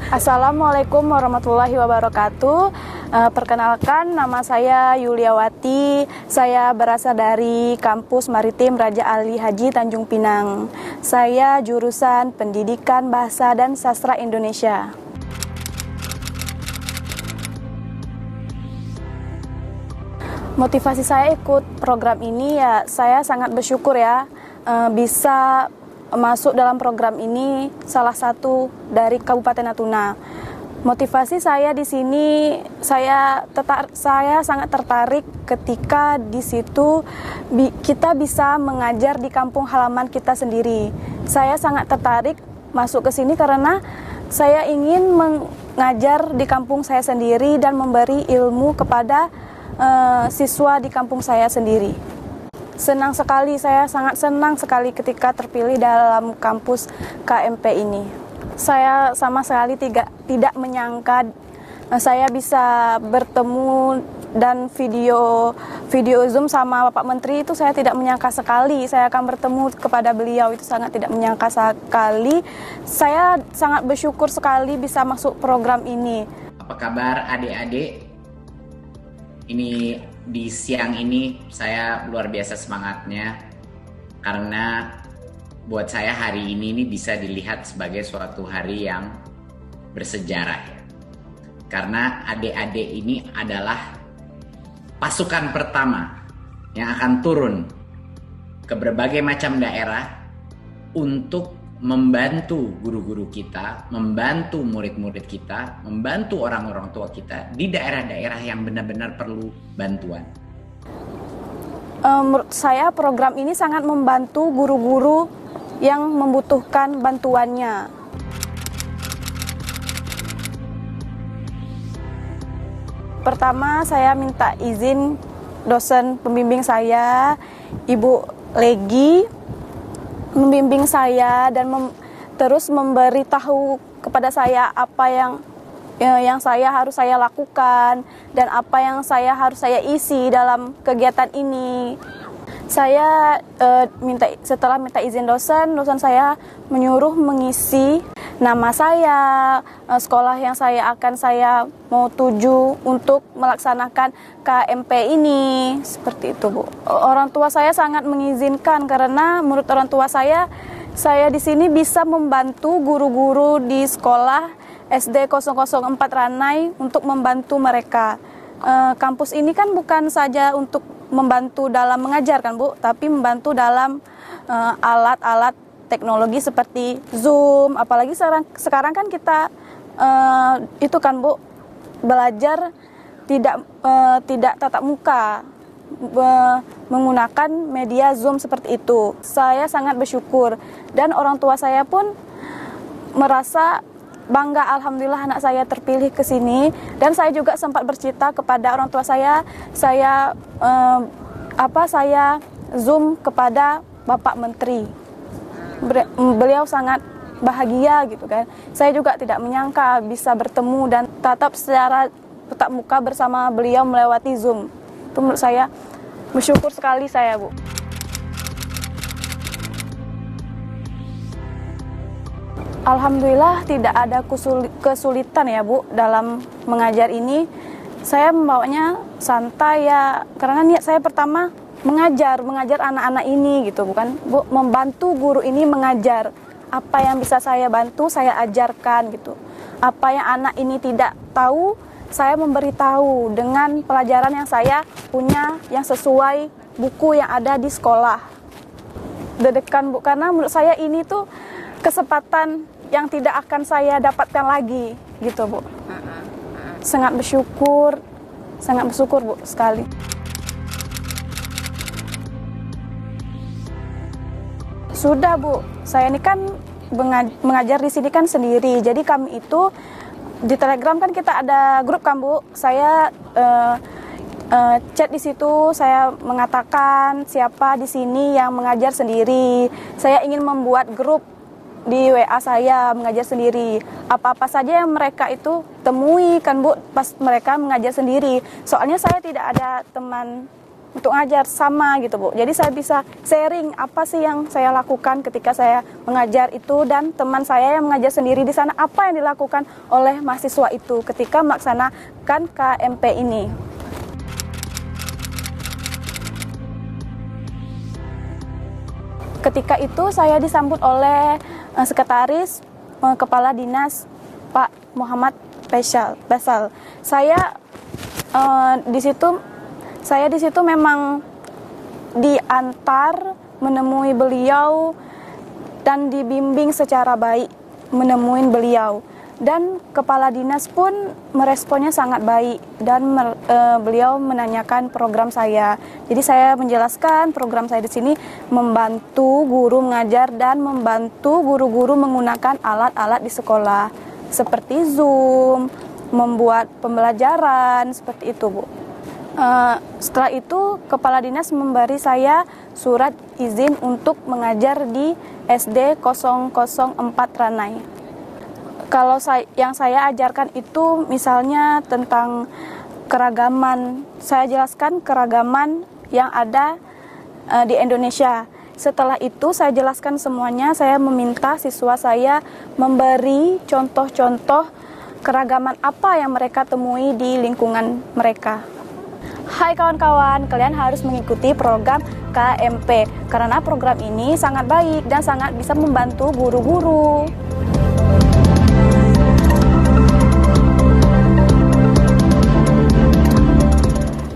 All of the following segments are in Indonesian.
Assalamualaikum warahmatullahi wabarakatuh. Perkenalkan, nama saya Yuliawati. Saya berasal dari Kampus Maritim Raja Ali Haji Tanjung Pinang. Saya jurusan Pendidikan Bahasa dan Sastra Indonesia. Motivasi saya ikut program ini ya, saya sangat bersyukur ya bisa masuk dalam program ini, salah satu dari Kabupaten Natuna. Motivasi saya di sini, saya sangat tertarik ketika di situ kita bisa mengajar di kampung halaman kita sendiri. Saya sangat tertarik masuk ke sini karena saya ingin mengajar di kampung saya sendiri dan memberi ilmu kepada siswa di kampung saya sendiri. Senang sekali, saya sangat senang sekali ketika terpilih dalam kampus KMP ini. Saya sama sekali tidak menyangka saya bisa bertemu dan video Zoom sama Bapak Menteri itu saya tidak menyangka sekali. Saya akan bertemu kepada beliau itu sangat tidak menyangka sekali. Saya sangat bersyukur sekali bisa masuk program ini. Apa kabar adik-adik? Ini di siang ini saya luar biasa semangatnya karena buat saya hari ini bisa dilihat sebagai suatu hari yang bersejarah ya. Karena adik-adik ini adalah pasukan pertama yang akan turun ke berbagai macam daerah untuk membantu guru-guru kita, membantu murid-murid kita, membantu orang-orang tua kita di daerah-daerah yang benar-benar perlu bantuan. Menurut saya program ini sangat membantu guru-guru yang membutuhkan bantuannya. Pertama, saya minta izin dosen pembimbing saya, Ibu Legi, membimbing saya dan terus memberitahu kepada saya apa yang saya lakukan dan apa yang harus saya isi dalam kegiatan ini. Saya setelah minta izin dosen saya menyuruh mengisi nama saya, sekolah yang saya mau tuju untuk melaksanakan KMP ini, seperti itu Bu. Orang tua saya sangat mengizinkan karena menurut orang tua saya di sini bisa membantu guru-guru di sekolah SD 004 Ranai untuk membantu mereka. Kampus ini kan bukan saja untuk membantu dalam mengajar kan Bu, tapi membantu dalam alat-alat teknologi seperti Zoom, apalagi sekarang kan kita itu kan Bu belajar tidak tatap muka, menggunakan media Zoom seperti itu. Saya sangat bersyukur dan orang tua saya pun merasa bangga, alhamdulillah anak saya terpilih ke sini. Dan saya juga sempat bercerita kepada orang tua saya Zoom kepada Bapak Menteri. Beliau sangat bahagia gitu kan. Saya juga tidak menyangka bisa bertemu dan tatap muka bersama beliau melewati Zoom. Itu menurut saya bersyukur sekali saya Bu. Alhamdulillah tidak ada kesulitan ya Bu dalam mengajar ini. Saya membawanya santai ya, karena niat saya pertama mengajar anak-anak ini gitu, bukan Bu, membantu guru ini mengajar. Apa yang bisa saya bantu saya ajarkan gitu. Apa yang anak ini tidak tahu saya memberitahu dengan pelajaran yang saya punya yang sesuai buku yang ada di sekolah. Dedekan Bu, karena menurut saya ini tuh kesempatan yang tidak akan saya dapatkan lagi gitu Bu. Sangat bersyukur Bu sekali. Sudah Bu, saya ini kan mengajar di sini kan sendiri. Jadi kami itu di Telegram kan kita ada grup kan Bu. Saya chat di situ, saya mengatakan siapa di sini yang mengajar sendiri. Saya ingin membuat grup di WA saya mengajar sendiri. Apa-apa saja yang mereka itu temui kan Bu pas mereka mengajar sendiri. Soalnya saya tidak ada teman untuk ngajar sama gitu Bu. Jadi saya bisa sharing apa sih yang saya lakukan ketika saya mengajar itu, dan teman saya yang mengajar sendiri di sana apa yang dilakukan oleh mahasiswa itu ketika melaksanakan KMP ini. Ketika itu saya disambut oleh sekretaris Kepala Dinas Pak Muhammad Basal. Saya di situ memang diantar menemui beliau dan dibimbing secara baik menemui beliau, dan kepala dinas pun meresponnya sangat baik, dan beliau menanyakan program saya. Jadi saya menjelaskan program saya di sini membantu guru mengajar dan membantu guru-guru menggunakan alat-alat di sekolah seperti Zoom, membuat pembelajaran seperti itu Bu. Setelah itu kepala dinas memberi saya surat izin untuk mengajar di SD 004 Ranai. Kalau yang saya ajarkan itu misalnya tentang keragaman, saya jelaskan keragaman yang ada di Indonesia. Setelah itu saya jelaskan semuanya, saya meminta siswa saya memberi contoh-contoh keragaman apa yang mereka temui di lingkungan mereka. Hai kawan-kawan, kalian harus mengikuti program KMP karena program ini sangat baik dan sangat bisa membantu guru-guru.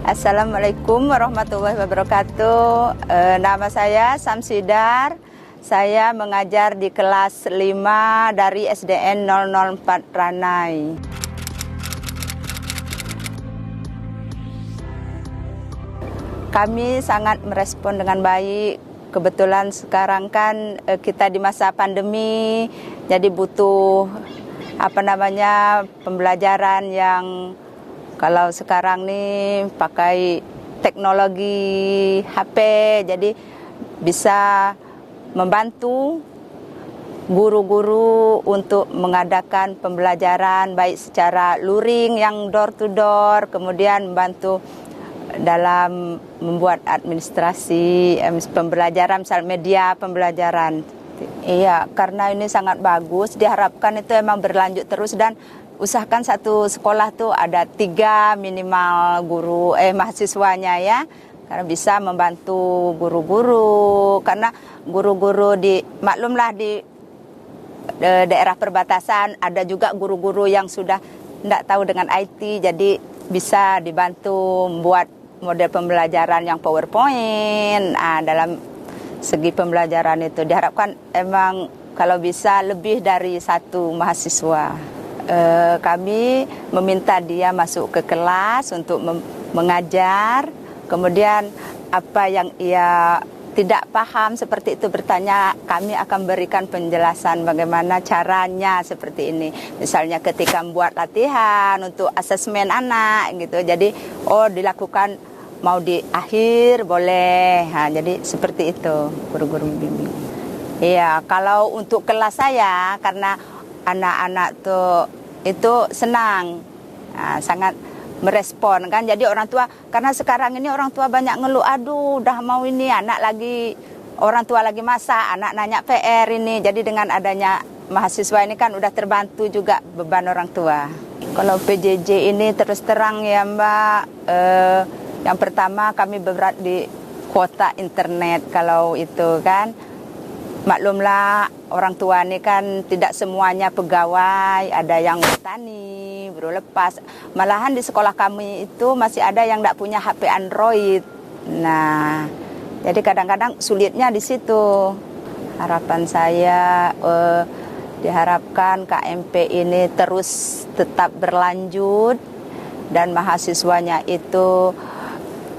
Assalamualaikum warahmatullahi wabarakatuh. Nama saya Samsidar. Saya mengajar di kelas 5 dari SDN 004 Ranai. Kami sangat merespon dengan baik. Kebetulan sekarang kan kita di masa pandemi, jadi butuh pembelajaran yang kalau sekarang nih pakai teknologi HP, jadi bisa membantu guru-guru untuk mengadakan pembelajaran baik secara luring yang door to door, kemudian membantu dalam membuat administrasi pembelajaran, misal media pembelajaran. Iya, karena ini sangat bagus, diharapkan itu emang berlanjut terus, dan usahakan satu sekolah tuh ada 3 minimal guru mahasiswanya ya, karena bisa membantu guru-guru, karena guru-guru maklumlah di daerah perbatasan ada juga guru-guru yang sudah tidak tahu dengan IT, jadi bisa dibantu membuat model pembelajaran yang PowerPoint. Dalam segi pembelajaran itu diharapkan emang kalau bisa lebih dari 1 mahasiswa. Kami meminta dia masuk ke kelas untuk mengajar, kemudian apa yang ia tidak paham seperti itu bertanya, kami akan berikan penjelasan bagaimana caranya seperti ini. Misalnya ketika membuat latihan untuk asesmen anak gitu, jadi dilakukan mau di akhir boleh. Jadi seperti itu guru-guru membimbing. Iya, kalau untuk kelas saya karena anak-anak tuh itu senang, sangat merespon kan, jadi orang tua, karena sekarang ini orang tua banyak ngeluh, aduh udah mau ini anak lagi, orang tua lagi masak, anak nanya PR ini, jadi dengan adanya mahasiswa ini kan udah terbantu juga beban orang tua. Kalau PJJ ini terus terang ya Mbak, yang pertama kami berat di kuota internet, kalau itu kan maklumlah orang tua ini kan tidak semuanya pegawai, ada yang petani, baru lepas. Malahan di sekolah kami itu masih ada yang tidak punya HP Android. Nah, jadi kadang-kadang sulitnya di situ. Harapan saya diharapkan KMP ini terus tetap berlanjut dan mahasiswanya itu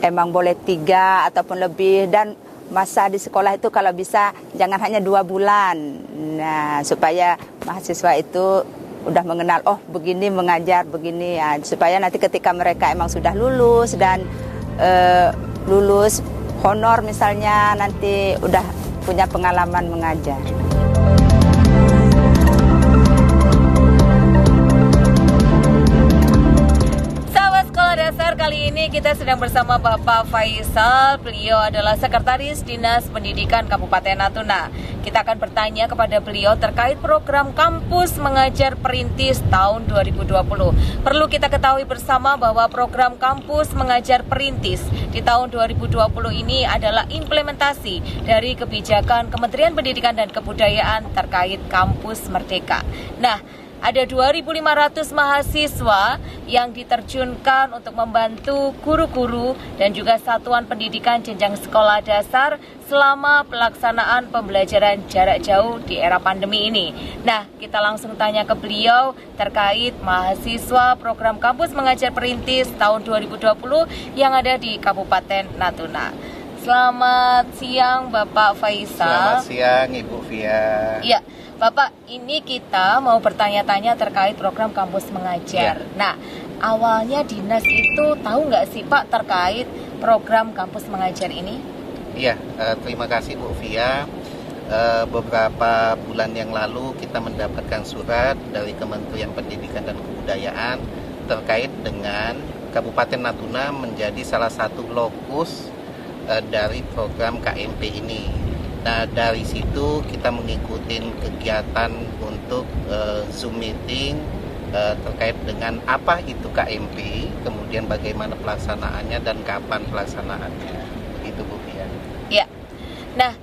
emang boleh 3 ataupun lebih, dan masa di sekolah itu kalau bisa jangan hanya 2 bulan. Nah, supaya mahasiswa itu udah mengenal, begini mengajar, begini ya, supaya nanti ketika mereka emang sudah lulus dan lulus honor misalnya, nanti udah punya pengalaman mengajar. Sahabat Sekolah Dasar, kali kali ini kita sedang bersama Bapak Faisal. Beliau adalah Sekretaris Dinas Pendidikan Kabupaten Natuna. Kita akan bertanya kepada beliau terkait program Kampus Mengajar Perintis tahun 2020. Perlu kita ketahui bersama bahwa program Kampus Mengajar Perintis di tahun 2020 ini adalah implementasi dari kebijakan Kementerian Pendidikan dan Kebudayaan terkait Kampus Merdeka. Nah, ada 2.500 mahasiswa yang diterjunkan untuk membantu guru-guru dan juga satuan pendidikan jenjang sekolah dasar selama pelaksanaan pembelajaran jarak jauh di era pandemi ini. Nah, kita langsung tanya ke beliau terkait mahasiswa program Kampus Mengajar Perintis tahun 2020 yang ada di Kabupaten Natuna. Selamat siang Bapak Faisal. Selamat siang Ibu Via. Iya, Bapak, ini kita mau bertanya-tanya terkait program Kampus Mengajar. Ya. Nah, awalnya dinas itu tahu nggak sih Pak terkait program Kampus Mengajar ini? Iya, terima kasih Bu Via. Beberapa bulan yang lalu kita mendapatkan surat dari Kementerian Pendidikan dan Kebudayaan terkait dengan Kabupaten Natuna menjadi salah satu lokus dari program KMP ini. Nah, dari situ kita mengikuti kegiatan untuk Zoom meeting terkait dengan apa itu KMP, kemudian bagaimana pelaksanaannya dan kapan pelaksanaannya. Begitu Bu Fia. Ya. Nah,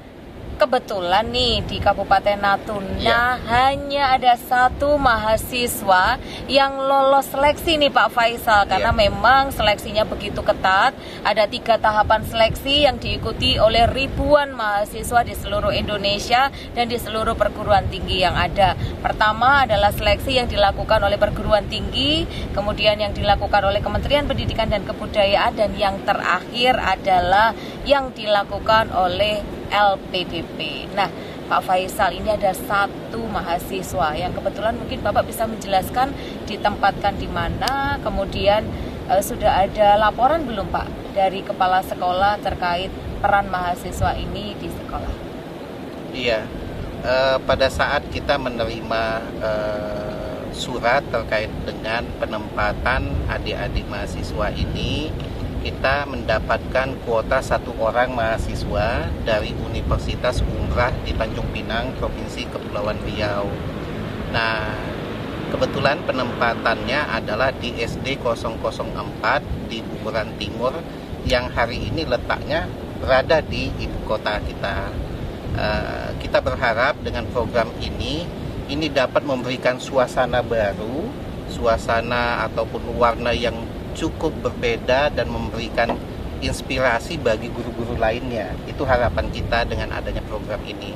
kebetulan nih di Kabupaten Natuna Ya. hanya ada satu mahasiswa yang lolos seleksi nih Pak Faisal, karena Ya. memang seleksinya begitu ketat. Ada 3 tahapan seleksi yang diikuti oleh ribuan mahasiswa di seluruh Indonesia dan di seluruh perguruan tinggi yang ada. Pertama adalah seleksi yang dilakukan oleh perguruan tinggi, kemudian yang dilakukan oleh Kementerian Pendidikan dan Kebudayaan, dan yang terakhir adalah yang dilakukan oleh LPDP. Nah, Pak Faisal, ini ada satu mahasiswa yang kebetulan mungkin Bapak bisa menjelaskan ditempatkan di mana, kemudian sudah ada laporan belum Pak dari kepala sekolah terkait peran mahasiswa ini di sekolah? Iya, pada saat kita menerima surat terkait dengan penempatan adik-adik mahasiswa ini, kita mendapatkan kuota 1 orang mahasiswa dari Universitas Umrah di Tanjung Pinang, Provinsi Kepulauan Riau. Nah, kebetulan penempatannya adalah di SD 004 di Buburan Timur yang hari ini letaknya berada di ibu kota kita. Kita berharap dengan program ini dapat memberikan suasana baru, suasana ataupun warna yang cukup berbeda dan memberikan inspirasi bagi guru-guru lainnya. Itu harapan kita dengan adanya program ini.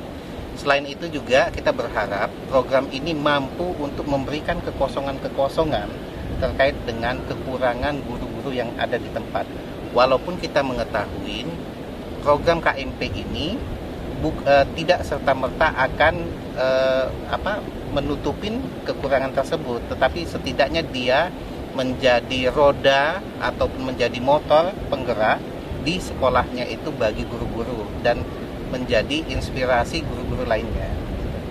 Selain itu juga kita berharap program ini mampu untuk memberikan kekosongan-kekosongan terkait dengan kekurangan guru-guru yang ada di tempat. Walaupun kita mengetahui program KMP ini tidak serta-merta akan menutupin kekurangan tersebut, tetapi setidaknya dia menjadi roda ataupun menjadi motor penggerak di sekolahnya itu bagi guru-guru dan menjadi inspirasi guru-guru lainnya.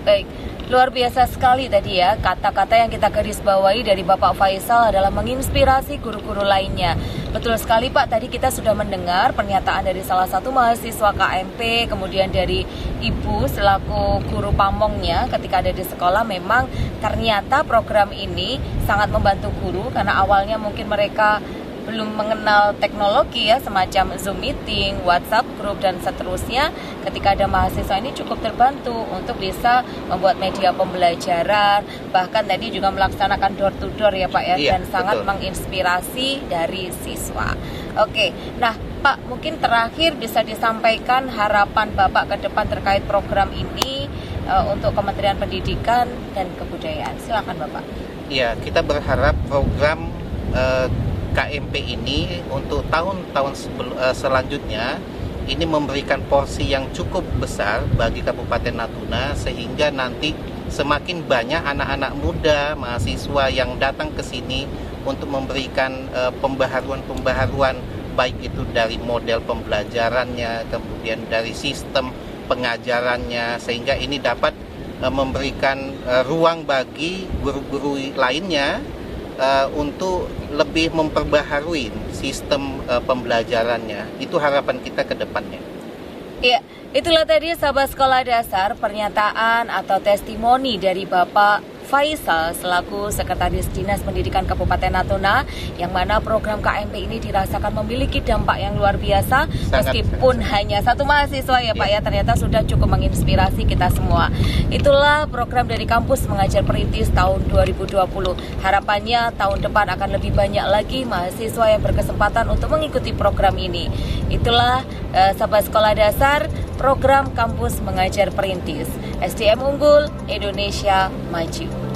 Baik, luar biasa sekali tadi ya, kata-kata yang kita garis bawahi dari Bapak Faisal adalah menginspirasi guru-guru lainnya. Betul sekali Pak, tadi kita sudah mendengar pernyataan dari salah satu mahasiswa KMP, kemudian dari Ibu selaku guru pamongnya ketika ada di sekolah. Memang ternyata program ini sangat membantu guru karena awalnya mungkin mereka belum mengenal teknologi ya, semacam Zoom meeting, WhatsApp group dan seterusnya. Ketika ada mahasiswa ini cukup terbantu untuk bisa membuat media pembelajaran, bahkan tadi juga melaksanakan door to door ya Pak ya, Iya, dan sangat betul. menginspirasi dari siswa. Oke, nah Pak, mungkin terakhir bisa disampaikan harapan Bapak ke depan terkait program ini untuk Kementerian Pendidikan dan Kebudayaan. Silakan Bapak. Iya, kita berharap program KMP ini untuk tahun-tahun selanjutnya ini memberikan porsi yang cukup besar bagi Kabupaten Natuna, sehingga nanti semakin banyak anak-anak muda, mahasiswa yang datang ke sini untuk memberikan pembaharuan baik itu dari model pembelajarannya, kemudian dari sistem pengajarannya, sehingga ini dapat memberikan ruang bagi guru-guru lainnya untuk lebih memperbaharui sistem pembelajarannya. Itu harapan kita ke depannya. Iya, itulah tadi sahabat sekolah dasar pernyataan atau testimoni dari Bapak Faisal selaku Sekretaris Dinas Pendidikan Kabupaten Natuna, yang mana program KMP ini dirasakan memiliki dampak yang luar biasa. Meskipun hanya satu mahasiswa ya Pak ya, ternyata sudah cukup menginspirasi kita semua. Itulah program dari Kampus Mengajar Perintis tahun 2020. Harapannya tahun depan akan lebih banyak lagi mahasiswa yang berkesempatan untuk mengikuti program ini. Itulah sahabat sekolah dasar, program Kampus Mengajar Perintis. SDM unggul, Indonesia maju.